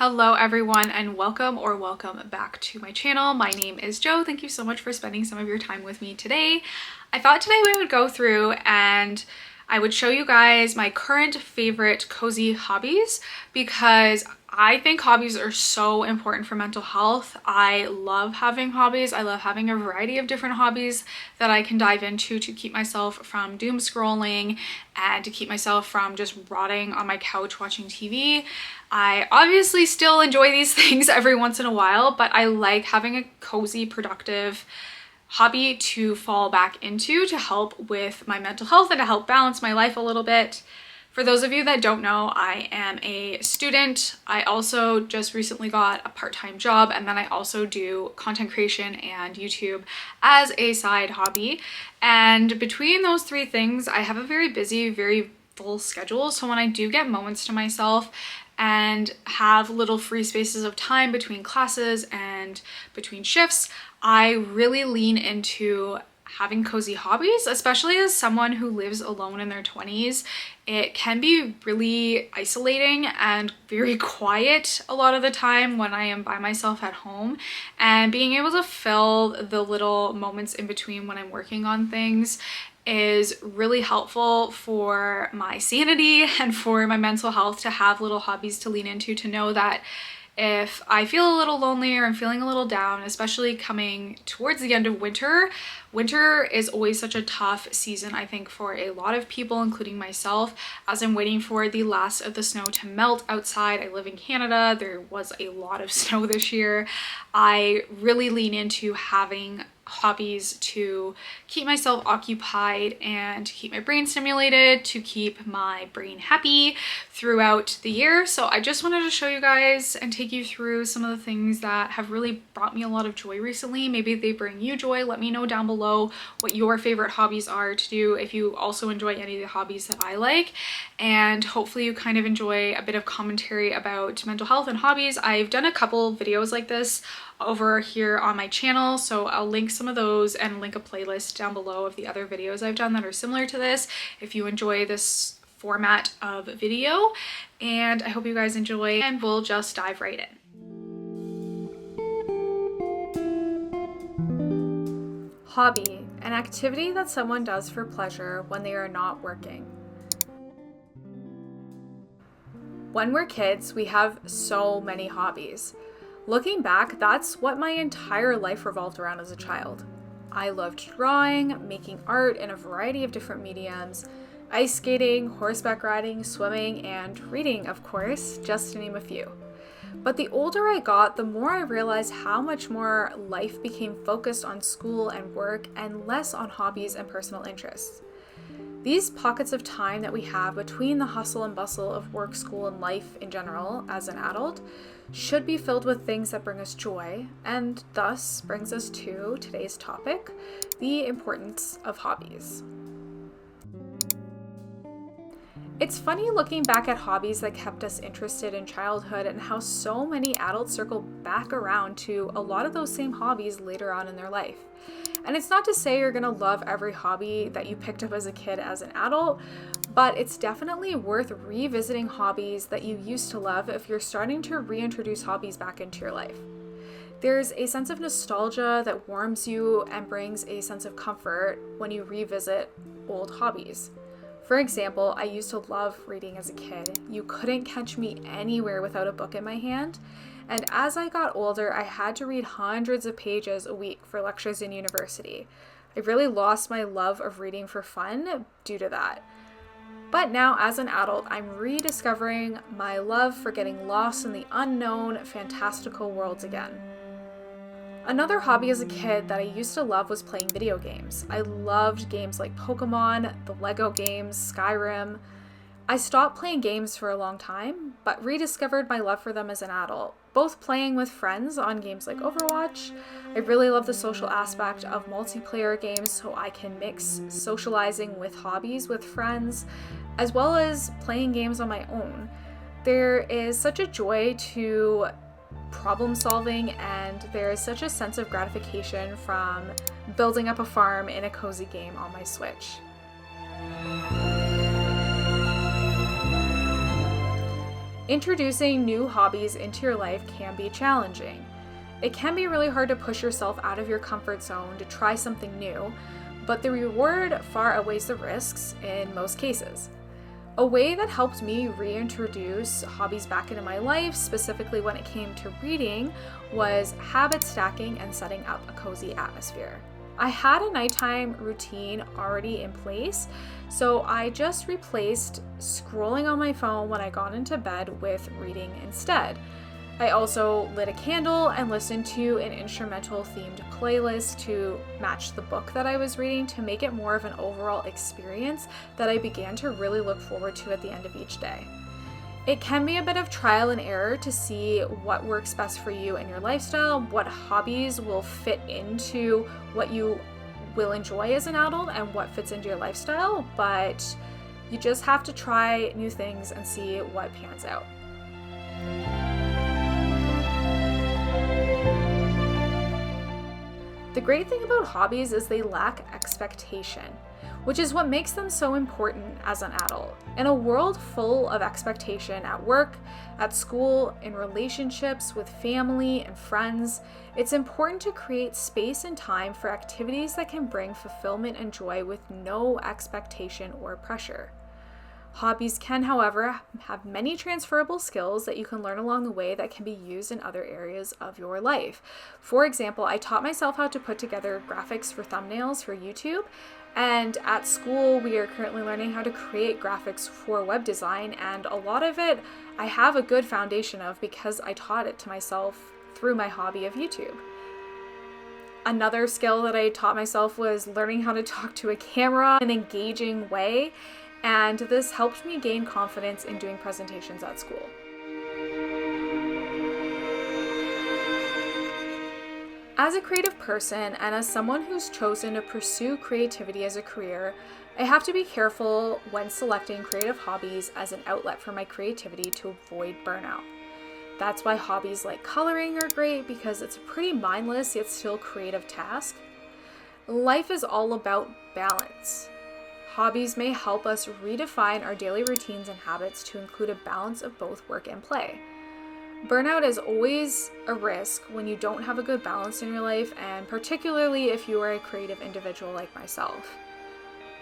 Hello everyone and welcome back to my channel. My name is Jo. Thank you so much for spending some of your time with me today. I thought today we would go through and I would show you guys my current favorite cozy hobbies because I think hobbies are so important for mental health. I love having hobbies. I love having a variety of different hobbies that I can dive into to keep myself from doom scrolling and to keep myself from just rotting on my couch watching TV. I obviously still enjoy these things every once in a while, but I like having a cozy, productive hobby to fall back into to help with my mental health and to help balance my life a little bit. For those of you that don't know, I am a student. I also just recently got a part-time job, and then I also do content creation and YouTube as a side hobby. And between those three things, I have a very busy, very full schedule. So when I do get moments to myself and have little free spaces of time between classes and between shifts, I really lean into having cozy hobbies, especially as someone who lives alone in their 20s. It can be really isolating and very quiet a lot of the time when I am by myself at home, and being able to fill the little moments in between when I'm working on things is really helpful for my sanity and for my mental health to have little hobbies to lean into, to know that if I feel a little lonely or I'm feeling a little down, especially coming towards the end of winter. Winter is always such a tough season, I think, for a lot of people, including myself, as I'm waiting for the last of the snow to melt outside. I live in Canada. There was a lot of snow this year. I really lean into having hobbies to keep myself occupied and to keep my brain stimulated, to keep my brain happy throughout the year. So I just wanted to show you guys and take you through some of the things that have really brought me a lot of joy recently. Maybe they bring you joy. Let me know down below what your favorite hobbies are to do, if you also enjoy any of the hobbies that I like, and hopefully you kind of enjoy a bit of commentary about mental health and hobbies. I've done a couple videos like this over here on my channel, so I'll link some of those and link a playlist down below of the other videos I've done that are similar to this if you enjoy this format of video. And I hope you guys enjoy, and we'll just dive right in. Hobby, an activity that someone does for pleasure when they are not working. When we're kids, we have so many hobbies. Looking back, that's what my entire life revolved around as a child. I loved drawing, making art in a variety of different mediums, ice skating, horseback riding, swimming, and reading, of course, just to name a few. But the older I got, the more I realized how much more life became focused on school and work and less on hobbies and personal interests. These pockets of time that we have between the hustle and bustle of work, school, and life in general as an adult should be filled with things that bring us joy, and thus brings us to today's topic, the importance of hobbies. It's funny looking back at hobbies that kept us interested in childhood and how so many adults circle back around to a lot of those same hobbies later on in their life. And it's not to say you're gonna love every hobby that you picked up as a kid as an adult, but it's definitely worth revisiting hobbies that you used to love if you're starting to reintroduce hobbies back into your life. There's a sense of nostalgia that warms you and brings a sense of comfort when you revisit old hobbies. For example, I used to love reading as a kid. You couldn't catch me anywhere without a book in my hand. And as I got older, I had to read hundreds of pages a week for lectures in university. I really lost my love of reading for fun due to that. But now, as an adult, I'm rediscovering my love for getting lost in the unknown, fantastical worlds again. Another hobby as a kid that I used to love was playing video games. I loved games like Pokemon, the Lego games, Skyrim. I stopped playing games for a long time, but rediscovered my love for them as an adult, both playing with friends on games like Overwatch. I really love the social aspect of multiplayer games, so I can mix socializing with hobbies with friends, as well as playing games on my own. There is such a joy to problem solving, and there is such a sense of gratification from building up a farm in a cozy game on my Switch. Introducing new hobbies into your life can be challenging. It can be really hard to push yourself out of your comfort zone to try something new, but the reward far outweighs the risks in most cases. A way that helped me reintroduce hobbies back into my life, specifically when it came to reading, was habit stacking and setting up a cozy atmosphere. I had a nighttime routine already in place, so I just replaced scrolling on my phone when I got into bed with reading instead. I also lit a candle and listened to an instrumental themed playlist to match the book that I was reading to make it more of an overall experience that I began to really look forward to at the end of each day. It can be a bit of trial and error to see what works best for you and your lifestyle, what hobbies will fit into what you will enjoy as an adult and what fits into your lifestyle, but you just have to try new things and see what pans out. The great thing about hobbies is they lack expectation, which is what makes them so important as an adult. In a world full of expectation at work, at school, in relationships with family and friends, it's important to create space and time for activities that can bring fulfillment and joy with no expectation or pressure. Hobbies can, however, have many transferable skills that you can learn along the way that can be used in other areas of your life. For example, I taught myself how to put together graphics for thumbnails for YouTube, and at school we are currently learning how to create graphics for web design, and a lot of it I have a good foundation of because I taught it to myself through my hobby of YouTube. Another skill that I taught myself was learning how to talk to a camera in an engaging way, and this helped me gain confidence in doing presentations at school. As a creative person and as someone who's chosen to pursue creativity as a career, I have to be careful when selecting creative hobbies as an outlet for my creativity to avoid burnout. That's why hobbies like coloring are great, because it's a pretty mindless yet still creative task. Life is all about balance. Hobbies may help us redefine our daily routines and habits to include a balance of both work and play. Burnout is always a risk when you don't have a good balance in your life, and particularly if you are a creative individual like myself.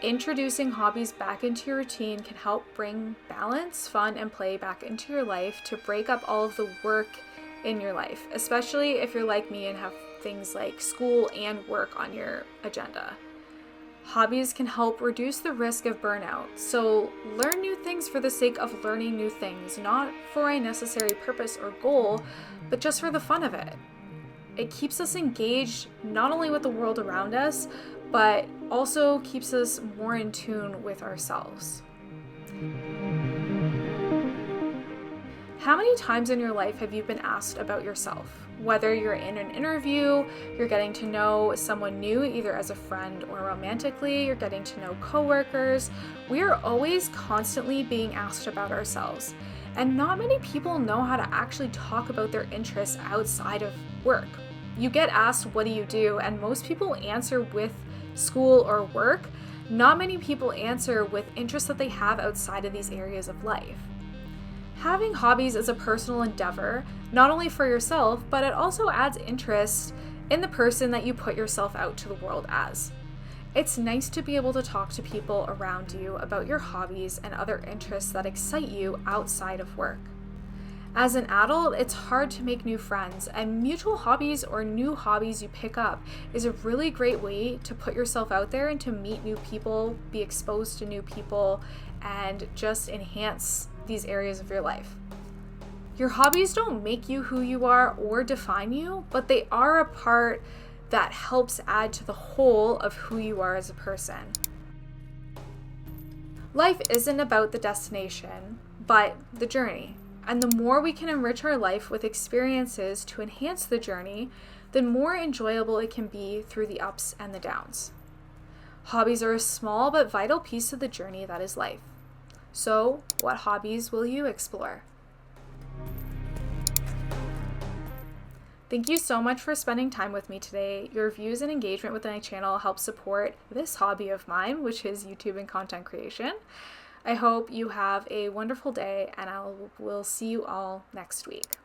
Introducing hobbies back into your routine can help bring balance, fun, and play back into your life to break up all of the work in your life, especially if you're like me and have things like school and work on your agenda. Hobbies can help reduce the risk of burnout, so learn new things for the sake of learning new things, not for a necessary purpose or goal, but just for the fun of it. It keeps us engaged not only with the world around us, but also keeps us more in tune with ourselves. How many times in your life have you been asked about yourself? Whether you're in an interview, you're getting to know someone new, either as a friend or romantically, you're getting to know coworkers, we are always constantly being asked about ourselves. And not many people know how to actually talk about their interests outside of work. You get asked, what do you do? And most people answer with school or work. Not many people answer with interests that they have outside of these areas of life. Having hobbies is a personal endeavor, not only for yourself, but it also adds interest in the person that you put yourself out to the world as. It's nice to be able to talk to people around you about your hobbies and other interests that excite you outside of work. As an adult, it's hard to make new friends, and mutual hobbies or new hobbies you pick up is a really great way to put yourself out there and to meet new people, be exposed to new people, and just enhance these areas of your life. Your hobbies don't make you who you are or define you, but they are a part that helps add to the whole of who you are as a person. Life isn't about the destination, but the journey. And the more we can enrich our life with experiences to enhance the journey, the more enjoyable it can be through the ups and the downs. Hobbies are a small but vital piece of the journey that is life. So, what hobbies will you explore? Thank you so much for spending time with me today. Your views and engagement with my channel help support this hobby of mine, which is YouTube and content creation. I hope you have a wonderful day, and will see you all next week.